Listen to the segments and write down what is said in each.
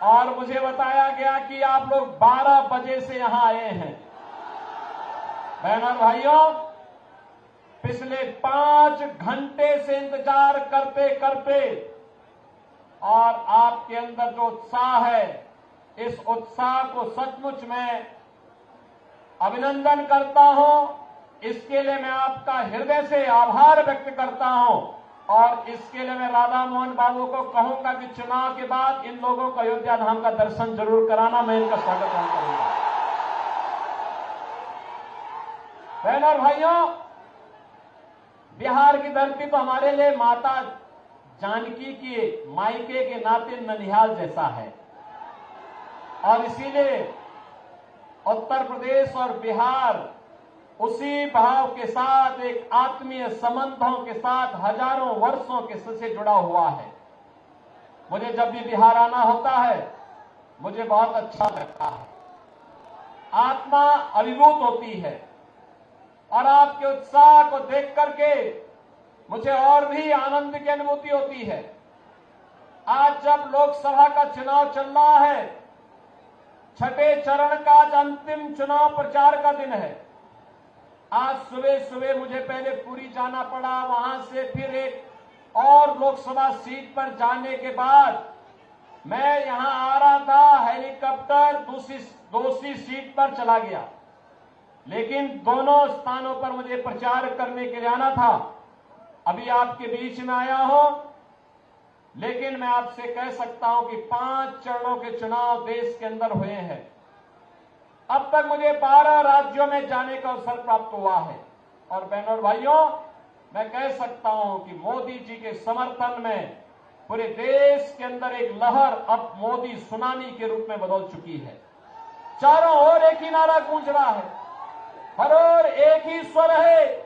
और मुझे बताया गया कि आप लोग 12 बजे से यहां आए हैं। बहनों और भाइयों, पिछले 5 घंटे से इंतजार करते करते और आपके अंदर जो उत्साह है, इस उत्साह को सचमुच मैं अभिनंदन करता हूं। इसके लिए मैं आपका हृदय से आभार व्यक्त करता हूं और इसके लिए मैं राधा मोहन बाबू को कहूंगा कि चुनाव के बाद इन लोगों को अयोध्या धाम का दर्शन जरूर कराना। मैं इनका स्वागत करूंगा। बहनों और भाइयों, बिहार की धरती तो हमारे लिए माता जानकी के मायके के नाते ननिहाल जैसा है और इसीलिए उत्तर प्रदेश और बिहार उसी भाव के साथ, एक आत्मीय संबंधों के साथ हजारों वर्षों के से जुड़ा हुआ है। मुझे जब भी बिहार आना होता है मुझे बहुत अच्छा लगता है, आत्मा अभिभूत होती है और आपके उत्साह को देख करके मुझे और भी आनंद की अनुभूति होती है। आज जब लोकसभा का चुनाव चल रहा है, छठे चरण का आज अंतिम चुनाव प्रचार का दिन है। आज सुबह सुबह मुझे पहले पुरी जाना पड़ा, वहां से फिर एक और लोकसभा सीट पर जाने के बाद मैं यहां आ रहा था, हेलीकॉप्टर दूसरी सीट पर चला गया। लेकिन दोनों स्थानों पर मुझे प्रचार करने के लिए आना था। अभी आपके बीच में आया हूं, लेकिन मैं आपसे कह सकता हूं कि 5 चरणों के चुनाव देश के अंदर हुए हैं। अब तक मुझे 12 राज्यों में जाने का अवसर प्राप्त हुआ है और बहनों और भाइयों, मैं कह सकता हूं कि मोदी जी के समर्थन में पूरे देश के अंदर एक लहर अब मोदी सुनामी के रूप में बदल चुकी है। चारों ओर एक ही नारा गूंज रहा है, हर ओर एक ही स्वर है,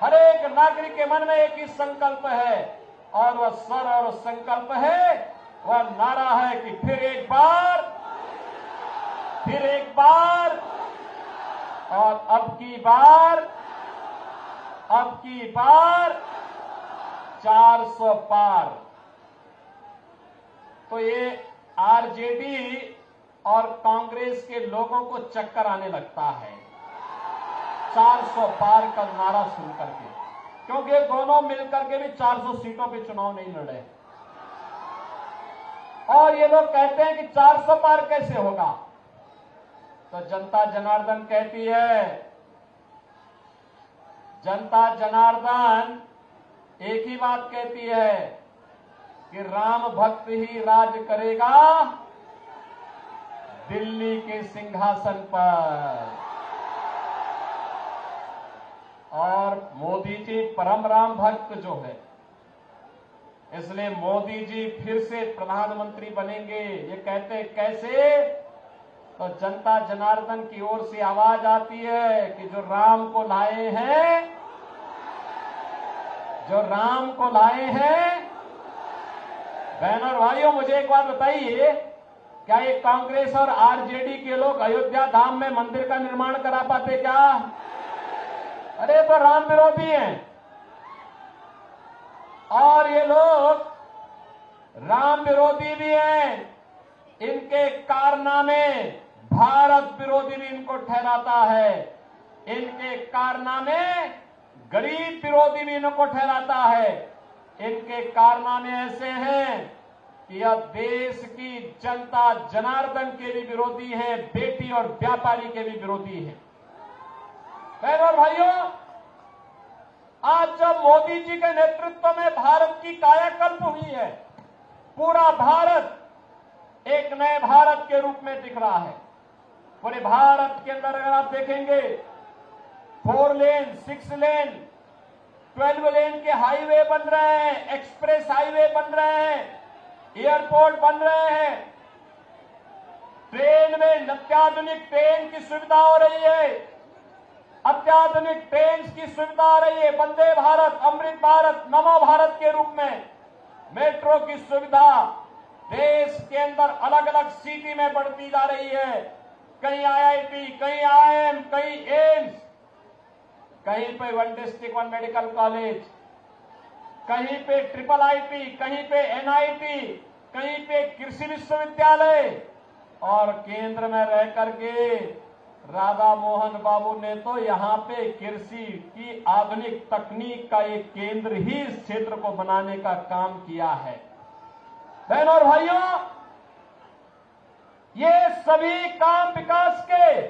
हर एक नागरिक के मन में एक ही संकल्प है और वह स्वर और संकल्प है, वह नारा है कि फिर एक बार और अब की बार 400 पार। तो ये आरजेडी और कांग्रेस के लोगों को चक्कर आने लगता है 400 पार का नारा सुन करके, क्योंकि दोनों मिलकर के भी 400 सीटों पे चुनाव नहीं लड़े। और ये लोग कहते हैं कि 400 पार कैसे होगा, तो जनता जनार्दन कहती है, जनता जनार्दन एक ही बात कहती है कि राम भक्त ही राज करेगा दिल्ली के सिंहासन पर। और मोदी जी परम राम भक्त जो है, इसलिए मोदी जी फिर से प्रधानमंत्री बनेंगे। ये कहते कैसे, तो जनता जनार्दन की ओर से आवाज आती है कि जो राम को लाए हैं। बहनों और भाइयों, मुझे एक बात बताइए, क्या ये कांग्रेस और आरजेडी के लोग अयोध्या धाम में मंदिर का निर्माण करा पाते क्या? अरे तो राम विरोधी हैं और ये लोग राम विरोधी भी हैं। इनके कारनामे भारत विरोधी भी इनको ठहराता है, इनके कारनामे गरीब विरोधी भी इनको ठहराता है। इनके कारनामे ऐसे हैं कि यह देश की जनता जनार्दन के भी विरोधी हैं, बेटी और व्यापारी के भी विरोधी हैं। बहनों और भाइयों, आज जब मोदी जी के नेतृत्व में भारत की कायाकल्प हुई है, पूरा भारत एक नए भारत के रूप में दिख रहा है। पूरे भारत के अंदर अगर आप देखेंगे 4 लेन, 6 लेन, 12 लेन के हाईवे बन रहे हैं, एक्सप्रेस हाईवे बन रहे हैं, एयरपोर्ट बन रहे हैं, ट्रेन में अत्याधुनिक ट्रेन की सुविधा हो रही है, अत्याधुनिक ट्रेन की सुविधा आ रही है, वंदे भारत, अमृत भारत, नमो भारत के रूप में मेट्रो की सुविधा देश के अंदर अलग अलग सिटी में बढ़ती जा रही है। कहीं आईआईटी, कहीं आईआईएम, कहीं एम्स, कहीं पे 1 डिस्ट्रिक्ट 1 मेडिकल कॉलेज, कहीं पे ट्रिपल आईटी, कहीं पे एनआईटी, कहीं पे कृषि विश्वविद्यालय, और केंद्र में रह करके राधा मोहन बाबू ने तो यहां पे कृषि की आधुनिक तकनीक का एक केंद्र ही इस क्षेत्र को बनाने का काम किया है। बहनों और भाइयों, ये सभी काम विकास के,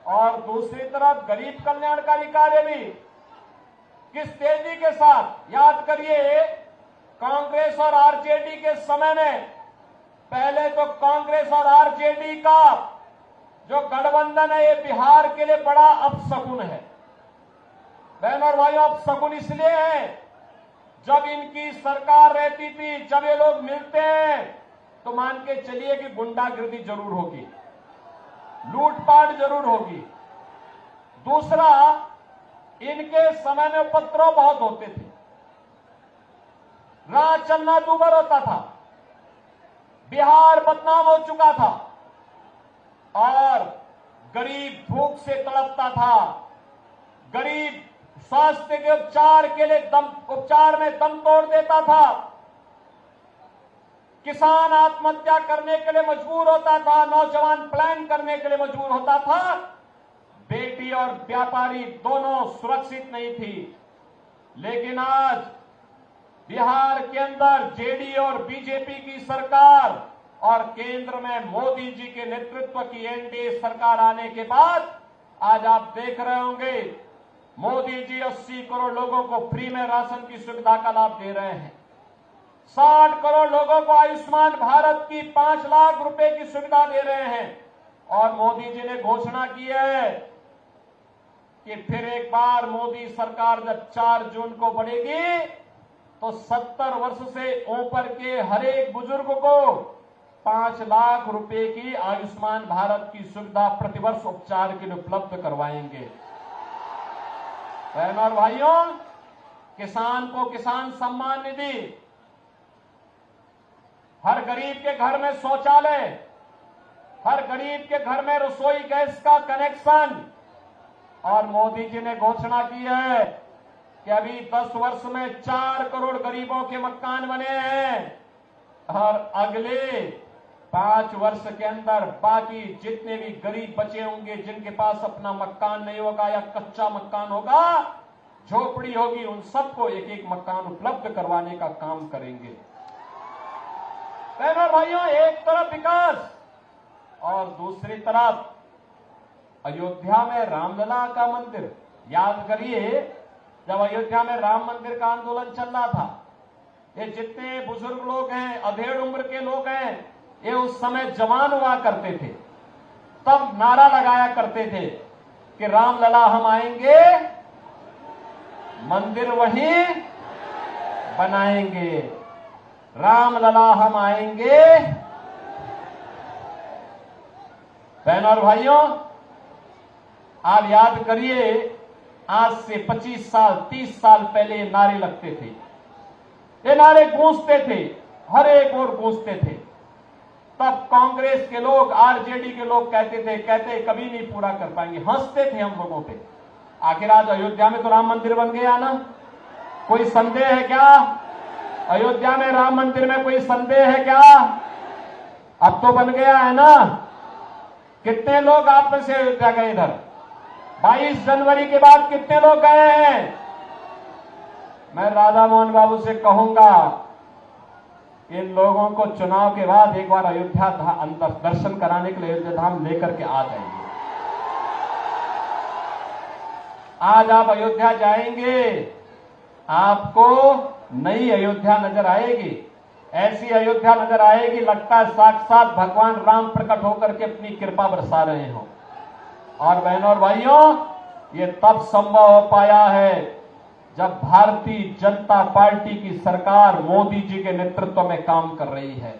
और दूसरी तरफ गरीब कल्याणकारी कार्य भी किस तेजी के साथ। याद करिए, कांग्रेस और आरजेडी के समय में, पहले तो कांग्रेस और आरजेडी का जो गठबंधन है, ये बिहार के लिए बड़ा अपशकुन है। बहनों और भाइयों, अपशकुन इसलिए है, जब इनकी सरकार रहती थी, जब ये लोग मिलते हैं तो मान के चलिए कि गुंडागिर्दी जरूर होगी, लूटपाट जरूर होगी। दूसरा, इनके समय में उपद्रव बहुत होते थे, राह चलना दूभर होता था, बिहार बदनाम हो चुका था, और गरीब भूख से तड़पता था, गरीब स्वास्थ्य के उपचार के लिए उपचार में दम तोड़ देता था, किसान आत्महत्या करने के लिए मजबूर होता था, नौजवान प्लान करने के लिए मजबूर होता था, बेटी और व्यापारी दोनों सुरक्षित नहीं थी। लेकिन आज बिहार के अंदर जेडीयू और बीजेपी की सरकार और केंद्र में मोदी जी के नेतृत्व की एनडीए सरकार आने के बाद आज आप देख रहे होंगे, मोदी जी 80 करोड़ लोगों को फ्री में राशन की सुविधा का लाभ दे रहे हैं। 60 करोड़ लोगों को आयुष्मान भारत की 5 लाख रुपए की सुविधा दे रहे हैं। और मोदी जी ने घोषणा की है कि फिर एक बार मोदी सरकार जब 4 जून को बढ़ेगी तो 70 वर्ष से ऊपर के हर एक बुजुर्ग को 5 लाख रुपए की आयुष्मान भारत की सुविधा प्रतिवर्ष उपचार के लिए उपलब्ध करवाएंगे। बहनों और भाइयों, किसान को किसान सम्मान निधि, हर गरीब के घर में शौचालय, हर गरीब के घर में रसोई गैस का कनेक्शन, और मोदी जी ने घोषणा की है कि अभी 10 वर्ष में 4 करोड़ गरीबों के मकान बने हैं, और अगले 5 वर्ष के अंदर बाकी जितने भी गरीब बचे होंगे, जिनके पास अपना मकान नहीं होगा या कच्चा मकान होगा, झोपड़ी होगी, उन सबको एक एक मकान उपलब्ध करवाने का काम करेंगे। बहनों भाइयों, एक तरफ विकास और दूसरी तरफ अयोध्या में रामलला का मंदिर। याद करिए, जब अयोध्या में राम मंदिर का आंदोलन चल रहा था, ये जितने बुजुर्ग लोग हैं, अधेड़ उम्र के लोग हैं, ये उस समय जवान हुआ करते थे, तब नारा लगाया करते थे कि रामलला हम आएंगे, मंदिर वहीं बनाएंगे, रामलला हम आएंगे। बहनों और भाइयों, आप याद करिए, आज से 25 साल 30 साल पहले ये नारे लगते थे, ये नारे गूंजते थे, हर एक ओर गूंजते थे। तब कांग्रेस के लोग, आरजेडी के लोग कहते कभी नहीं पूरा कर पाएंगे, हंसते थे हम लोगों पे। आखिर आज अयोध्या में तो राम मंदिर बन गया ना, कोई संदेह है क्या? अयोध्या में राम मंदिर में कोई संदेह है क्या? अब तो बन गया है ना। कितने लोग आप में से अयोध्या गए इधर? 22 जनवरी के बाद कितने लोग गए हैं? मैं राधा मोहन बाबू से कहूंगा, इन लोगों को चुनाव के बाद एक बार अयोध्या अंदर दर्शन कराने के लिए अयोध्या धाम लेकर के आ जाएंगे। आज आप अयोध्या जाएंगे, आपको नई अयोध्या नजर आएगी, ऐसी अयोध्या नजर आएगी, लगता है साक्षात भगवान राम प्रकट होकर के अपनी कृपा बरसा रहे हो। और बहनों और भाइयों, ये तब संभव हो पाया है जब भारतीय जनता पार्टी की सरकार मोदी जी के नेतृत्व में काम कर रही है।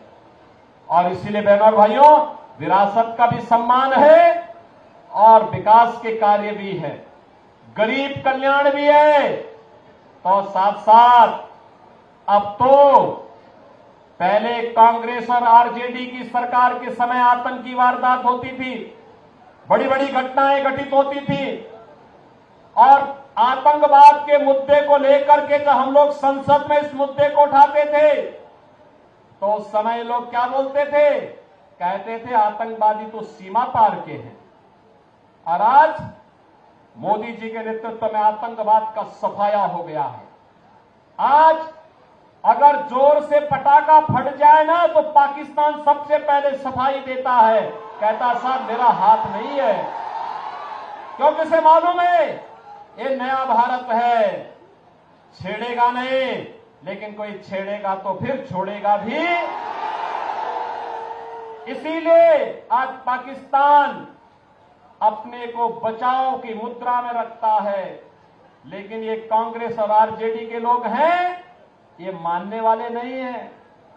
और इसीलिए बहनों और भाइयों, विरासत का भी सम्मान है और विकास के कार्य भी है, गरीब कल्याण भी है। तो साथ साथ अब तो पहले कांग्रेस और आरजेडी की सरकार के समय आतंकी वारदात होती थी, बड़ी बड़ी घटनाएं घटित होती थी, और आतंकवाद के मुद्दे को लेकर के जब हम लोग संसद में इस मुद्दे को उठाते थे तो उस समय लोग क्या बोलते थे? कहते थे आतंकवादी तो सीमा पार के हैं। और आज मोदी जी के नेतृत्व में आतंकवाद का सफाया हो गया है। आज अगर जोर से पटाखा फट जाए ना तो पाकिस्तान सबसे पहले सफाई देता है, कहता साहब मेरा हाथ नहीं है, क्योंकि उसे मालूम है ये नया भारत है, छेड़ेगा नहीं, लेकिन कोई छेड़ेगा तो फिर छोड़ेगा भी। इसीलिए आज पाकिस्तान अपने को बचाव की मुद्रा में रखता है, लेकिन ये कांग्रेस और आरजेडी के लोग हैं, ये मानने वाले नहीं हैं।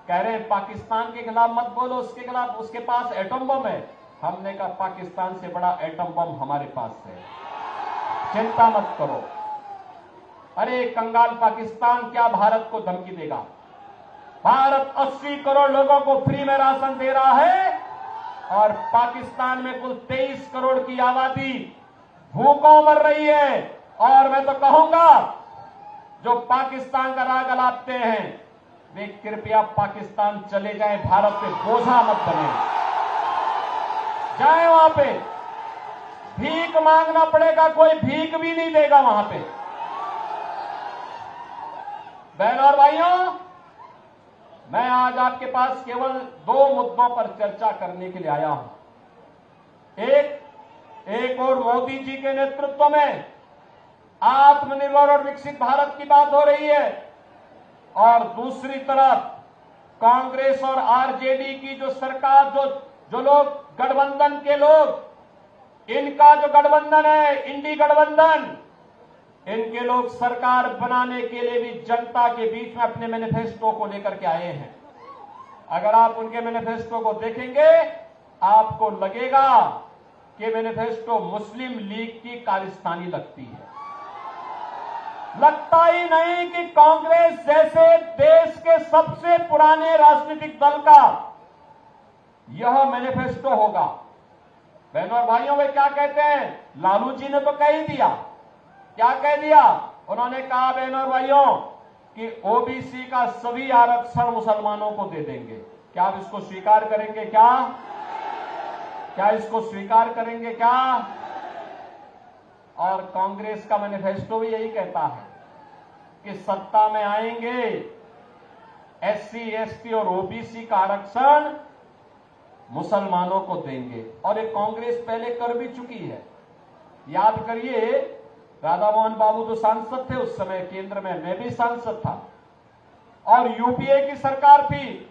कह रहे हैं पाकिस्तान के खिलाफ मत बोलो, उसके खिलाफ, उसके पास एटम बम है। हमने कहा पाकिस्तान से बड़ा एटम बम हमारे पास है, चिंता मत करो। अरे कंगाल पाकिस्तान क्या भारत को धमकी देगा? भारत 80 करोड़ लोगों को फ्री में राशन दे रहा है और पाकिस्तान में कुल 23 करोड़ की आबादी भूखों मर रही है। और मैं तो कहूंगा जो पाकिस्तान का राग अलापते हैं वे कृपया पाकिस्तान चले जाएं, भारत पे बोझा मत बने। जाएं वहां पे, भीख मांगना पड़ेगा, कोई भीख भी नहीं देगा वहां पे। बहनों और भाइयों, मैं आज आपके पास केवल 2 मुद्दों पर चर्चा करने के लिए आया हूं। एक और मोदी जी के नेतृत्व में आत्मनिर्भर और विकसित भारत की बात हो रही है, और दूसरी तरफ कांग्रेस और आरजेडी की जो सरकार, जो लोग गठबंधन के लोग, इनका जो गठबंधन है, इंडी गठबंधन, इनके लोग सरकार बनाने के लिए भी जनता के बीच में अपने मैनिफेस्टो को लेकर के आए हैं। अगर आप उनके मैनिफेस्टो को देखेंगे आपको लगेगा कि मैनिफेस्टो मुस्लिम लीग की खालिस्तानी लगती है। लगता ही नहीं कि कांग्रेस जैसे देश के सबसे पुराने राजनीतिक दल का यह मैनिफेस्टो होगा। बहनों और भाइयों, वे क्या कहते हैं? लालू जी ने तो कह ही दिया। क्या कह दिया? उन्होंने कहा बहनों और भाइयों कि ओबीसी का सभी आरक्षण मुसलमानों को दे देंगे। क्या आप इसको स्वीकार करेंगे? क्या इसको स्वीकार करेंगे क्या? और कांग्रेस का मैनिफेस्टो भी यही कहता है कि सत्ता में आएंगे, एससी, एसटी और ओबीसी का आरक्षण मुसलमानों को देंगे। और ये कांग्रेस पहले कर भी चुकी है। याद करिए, राधा मोहन बाबू तो सांसद थे उस समय केंद्र में, मैं भी सांसद था, और यूपीए की सरकार थी।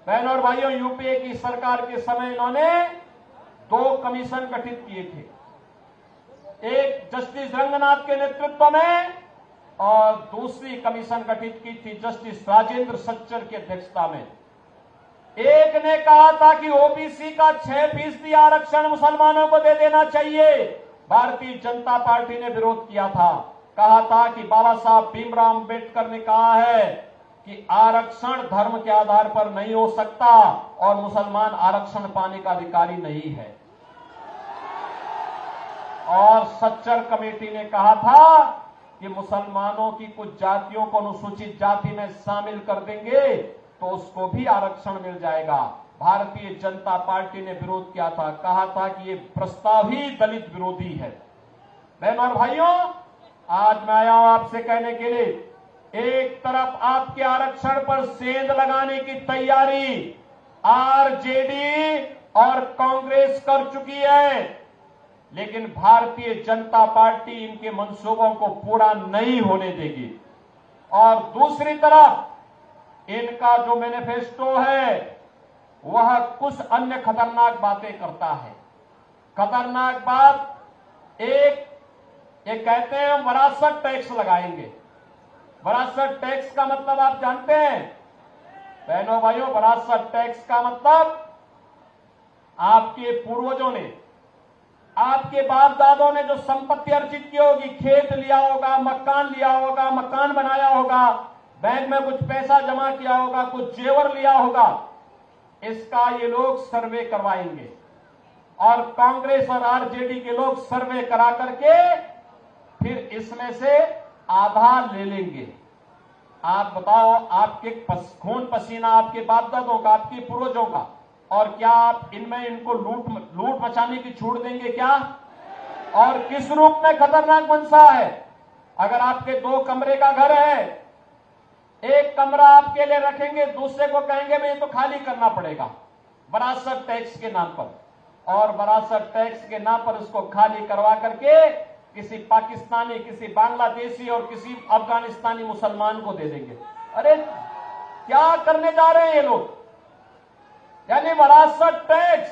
बहनों और भाइयों, यूपीए की सरकार के समय इन्होंने 2 कमीशन गठित किए थे, एक जस्टिस रंगनाथ के नेतृत्व में और दूसरी कमीशन गठित की थी जस्टिस राजेंद्र सच्चर की अध्यक्षता में। एक ने कहा था कि ओबीसी का 6% आरक्षण मुसलमानों को दे देना चाहिए। भारतीय जनता पार्टी ने विरोध किया था, कहा था कि बाबा साहब भीमराव अंबेडकर ने कहा है कि आरक्षण धर्म के आधार पर नहीं हो सकता और मुसलमान आरक्षण पाने का अधिकारी नहीं है। और सच्चर कमेटी ने कहा था कि मुसलमानों की कुछ जातियों को अनुसूचित जाति में शामिल कर देंगे तो उसको भी आरक्षण मिल जाएगा। भारतीय जनता पार्टी ने विरोध किया था, कहा था कि ये प्रस्ताव ही दलित विरोधी है। बहनों और भाइयों, आज मैं आया हूं आपसे कहने के लिए, एक तरफ आपके आरक्षण पर सेंध लगाने की तैयारी आरजेडी और कांग्रेस कर चुकी है, लेकिन भारतीय जनता पार्टी इनके मंसूबों को पूरा नहीं होने देगी। और दूसरी तरफ इनका जो मैनिफेस्टो है वह कुछ अन्य खतरनाक बातें करता है। खतरनाक बात एक, ये कहते हैं हम विरासत टैक्स लगाएंगे। विरासत टैक्स का मतलब आप जानते हैं बहनों भाइयों? विरासत टैक्स का मतलब आपके पूर्वजों ने, आपके बाप दादों ने जो संपत्ति अर्जित की होगी, खेत लिया होगा, मकान लिया होगा, मकान बनाया होगा, बैंक में कुछ पैसा जमा किया होगा, कुछ जेवर लिया होगा, इसका ये लोग सर्वे करवाएंगे। और कांग्रेस और आरजेडी के लोग सर्वे करा करके फिर इसमें से आधा ले लेंगे। आप बताओ, आपके खून पसीना आपके बाप दादों का, आपके पूर्वजों का, और क्या आप इनमें इनको लूट मचाने की छूट देंगे क्या? और किस रूप में खतरनाक मनसा है? अगर आपके 2 कमरे का घर है, एक कमरा आपके लिए रखेंगे, दूसरे को कहेंगे भाई तो खाली करना पड़ेगा वरासत टैक्स के नाम पर, और वरासत टैक्स के नाम पर उसको खाली करवा करके किसी पाकिस्तानी, किसी बांग्लादेशी और किसी अफगानिस्तानी मुसलमान को दे देंगे। अरे क्या करने जा रहे हैं ये लोग? यानी वरासत टैक्स,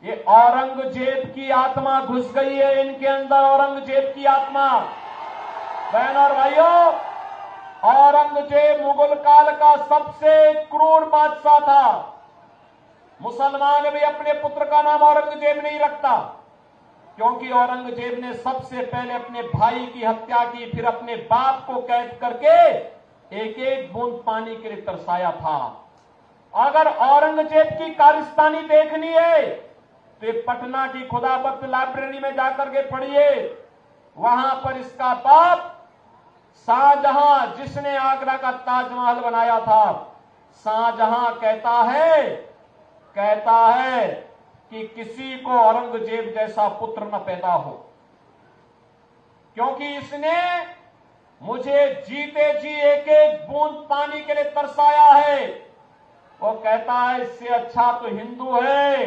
ये औरंगजेब की आत्मा घुस गई है इनके अंदर, औरंगजेब की आत्मा। बहन और भाइयों, औरंगजेब मुगल काल का सबसे क्रूर बादशाह था। मुसलमान भी अपने पुत्र का नाम औरंगजेब नहीं रखता, क्योंकि औरंगजेब ने सबसे पहले अपने भाई की हत्या की, फिर अपने बाप को कैद करके एक एक बूंद पानी के लिए तरसाया था। अगर औरंगजेब की कारस्तानी देखनी है तो पटना की खुदाबख्त लाइब्रेरी में जाकर के पढ़िए। वहां पर इसका बाप शाहजहां, जिसने आगरा का ताजमहल बनाया था, शाहजहां कहता है कि किसी को औरंगजेब जैसा पुत्र न पैदा हो, क्योंकि इसने मुझे जीते जी एक एक बूंद पानी के लिए तरसाया है। वो कहता है इससे अच्छा तो हिंदू है,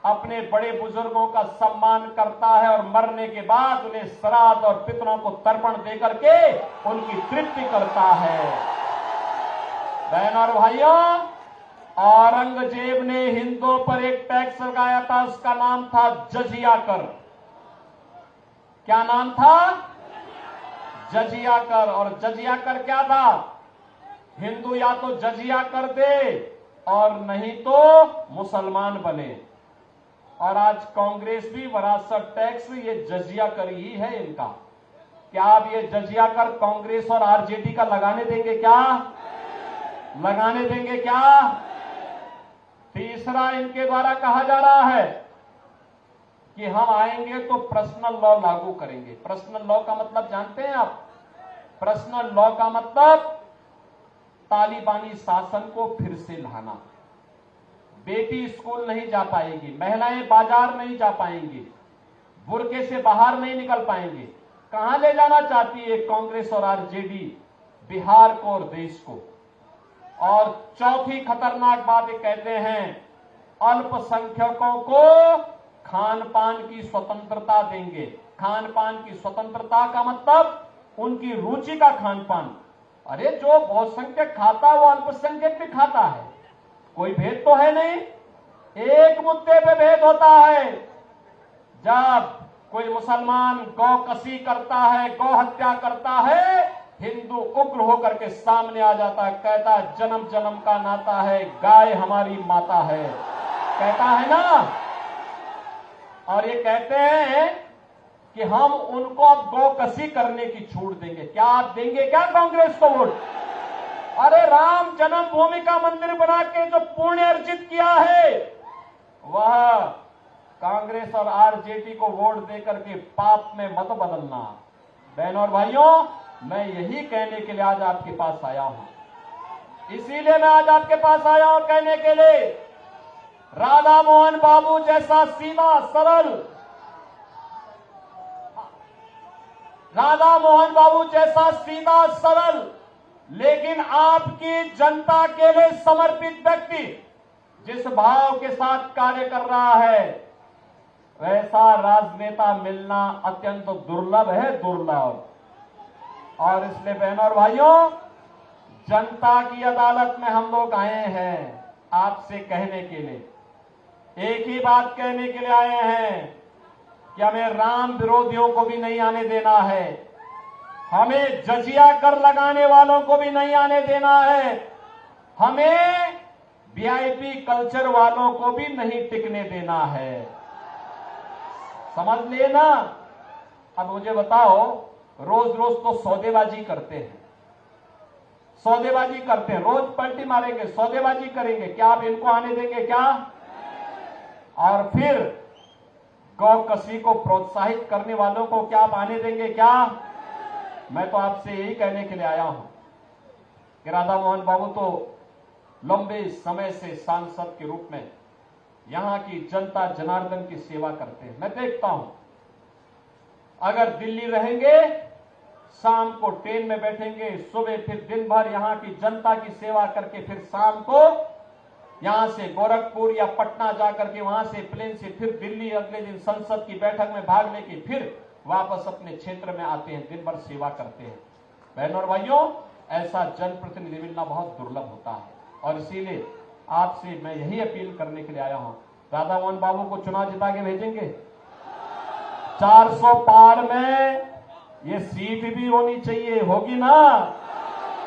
अपने बड़े बुजुर्गों का सम्मान करता है और मरने के बाद उन्हें श्राद्ध और पितरों को तर्पण देकर के उनकी तृप्ति करता है। बहन और भाइयों, औरंगजेब ने हिंदुओं पर एक टैक्स लगाया था, उसका नाम था जजिया कर। क्या नाम था? जजिया कर। और जजिया कर क्या था? हिंदू या तो जजिया कर दे और नहीं तो मुसलमान बने। और आज कांग्रेस भी वरासत टैक्स, ये जजिया कर ही है इनका। क्या आप ये जजिया कर कांग्रेस और आरजेडी का लगाने देंगे क्या? लगाने देंगे क्या? तीसरा, इनके द्वारा कहा जा रहा है कि हम आएंगे तो पर्सनल लॉ लागू करेंगे। पर्सनल लॉ का मतलब जानते हैं आप? पर्सनल लॉ का मतलब तालिबानी शासन को फिर से लाना। बेटी स्कूल नहीं जा पाएगी, महिलाएं बाजार नहीं जा पाएंगी, बुर्के से बाहर नहीं निकल पाएंगे। कहां ले जाना चाहती है कांग्रेस और आरजेडी? बिहार को और देश को। और चौथी खतरनाक बात ये कहते हैं, अल्पसंख्यकों को खान पान की स्वतंत्रता देंगे। खान पान की स्वतंत्रता का मतलब उनकी रुचि का खान पान। अरे जो बहुसंख्यक खाता है वो अल्पसंख्यक भी खाता है, कोई भेद तो है नहीं। एक मुद्दे पे भेद होता है, जब कोई मुसलमान गौ कसी करता है, गौ हत्या करता है, हिंदू उग्र होकर के सामने आ जाता है, कहता है जन्म जन्म का नाता है, गाय हमारी माता है, कहता है ना। और ये कहते हैं कि हम उनको अब गौ कसी करने की छूट देंगे। क्या आप देंगे क्या कांग्रेस को वोट? अरे राम जन्मभूमि का मंदिर बना के जो पुण्य अर्जित किया है, वह कांग्रेस और आरजेडी को वोट देकर के पाप में मत बदलना। बहनों और भाइयों, मैं यही कहने के लिए आज आपके पास आया हूं। इसीलिए मैं आज आपके पास आया हूं कहने के लिए, राधा मोहन बाबू जैसा सीधा सरल, राधा मोहन बाबू जैसा सीधा सरल लेकिन आपकी जनता के लिए समर्पित व्यक्ति जिस भाव के साथ कार्य कर रहा है, वैसा राजनेता मिलना अत्यंत दुर्लभ है, दुर्लभ। और इसलिए बहनों और भाइयों, जनता की अदालत में हम लोग आए हैं आपसे कहने के लिए, एक ही बात कहने के लिए आए हैं कि हमें राम विरोधियों को भी नहीं आने देना है, हमें जजिया कर लगाने वालों को भी नहीं आने देना है, हमें वीआईपी कल्चर वालों को भी नहीं टिकने देना है। समझ लेना। अब मुझे बताओ, रोज रोज तो सौदेबाजी करते हैं, सौदेबाजी करते हैं, रोज पलटी मारेंगे, सौदेबाजी करेंगे, क्या आप इनको आने देंगे क्या? और फिर गौ कसी को प्रोत्साहित करने वालों को क्या आप आने देंगे क्या? मैं तो आपसे यही कहने के लिए आया हूं कि राधा मोहन बाबू तो लंबे समय से सांसद के रूप में यहां की जनता जनार्दन की सेवा करते हैं। मैं देखता हूं, अगर दिल्ली रहेंगे, शाम को ट्रेन में बैठेंगे, सुबह फिर दिन भर यहां की जनता की सेवा करके फिर शाम को यहां से गोरखपुर या पटना जाकर के वहां से प्लेन से फिर दिल्ली अगले दिन संसद की बैठक में भाग लेके फिर वापस अपने क्षेत्र में आते हैं, दिन भर सेवा करते हैं। बहनों और भाइयों, ऐसा जनप्रतिनिधि मिलना बहुत दुर्लभ होता है और इसीलिए आपसे मैं यही अपील करने के लिए आया हूं, राधा मोहन बाबू को चुनाव जिता के भेजेंगे। 400 पार में ये सीट भी होनी चाहिए, होगी ना?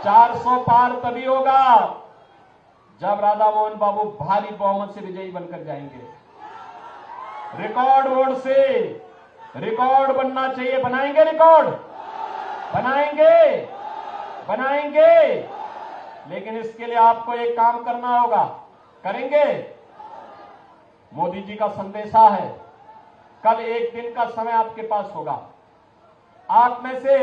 400 पार तभी होगा जब राधा मोहन बाबू भारी बहुमत से विजयी बनकर जाएंगे। रिकॉर्ड वोट से रिकॉर्ड बनना चाहिए। बनाएंगे रिकॉर्ड? बनाएंगे, बनाएंगे। लेकिन इसके लिए आपको एक काम करना होगा। करेंगे? मोदी जी का संदेशा है, कल एक दिन का समय आपके पास होगा। आप में से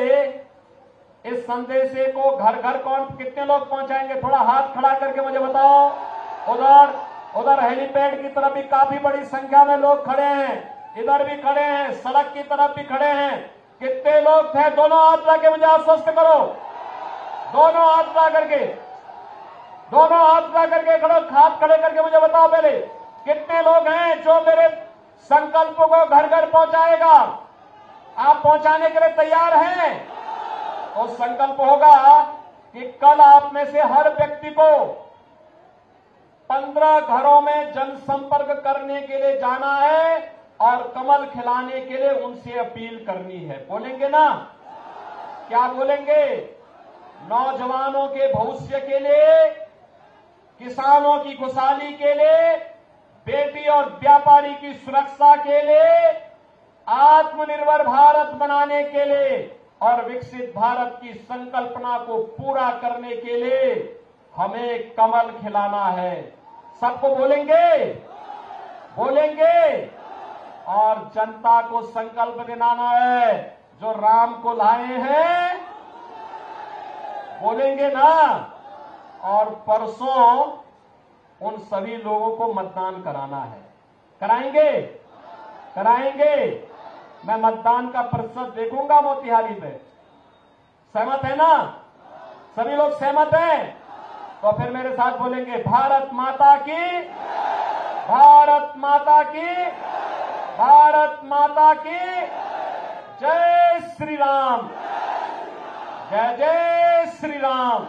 इस संदेशे को घर घर कौन कितने लोग पहुंचाएंगे? थोड़ा हाथ खड़ा करके मुझे बताओ। उधर हेलीपैड की तरफ भी काफी बड़ी संख्या में लोग खड़े हैं, इधर भी खड़े हैं, सड़क की तरफ भी खड़े हैं। कितने लोग थे? दोनों हाथ ला के मुझे आश्वस्त करो। दोनों हाथ ला करके, दोनों हाथ ला करके खड़ो, हाथ खड़े करके मुझे बताओ पहले कितने लोग हैं जो मेरे संकल्प को घर घर पहुंचाएगा? आप पहुंचाने के लिए तैयार हैं? तो संकल्प होगा कि कल आप में से हर व्यक्ति को 15 घरों में जनसंपर्क करने के लिए जाना है और कमल खिलाने के लिए उनसे अपील करनी है। बोलेंगे ना? क्या बोलेंगे? नौजवानों के भविष्य के लिए, किसानों की खुशहाली के लिए, बेटी और व्यापारी की सुरक्षा के लिए, आत्मनिर्भर भारत बनाने के लिए और विकसित भारत की संकल्पना को पूरा करने के लिए हमें कमल खिलाना है। सबको बोलेंगे? बोलेंगे? और जनता को संकल्प दिलाना है, जो राम को लाए हैं, बोलेंगे ना? और परसों उन सभी लोगों को मतदान कराना है। कराएंगे? कराएंगे? मैं मतदान का प्रतिशत देखूंगा मोतिहारी पे। सहमत है ना? सभी लोग सहमत हैं? तो फिर मेरे साथ बोलेंगे, भारत माता की, भारत माता की, भारत माता की जय श्री राम, जय जय श्री राम।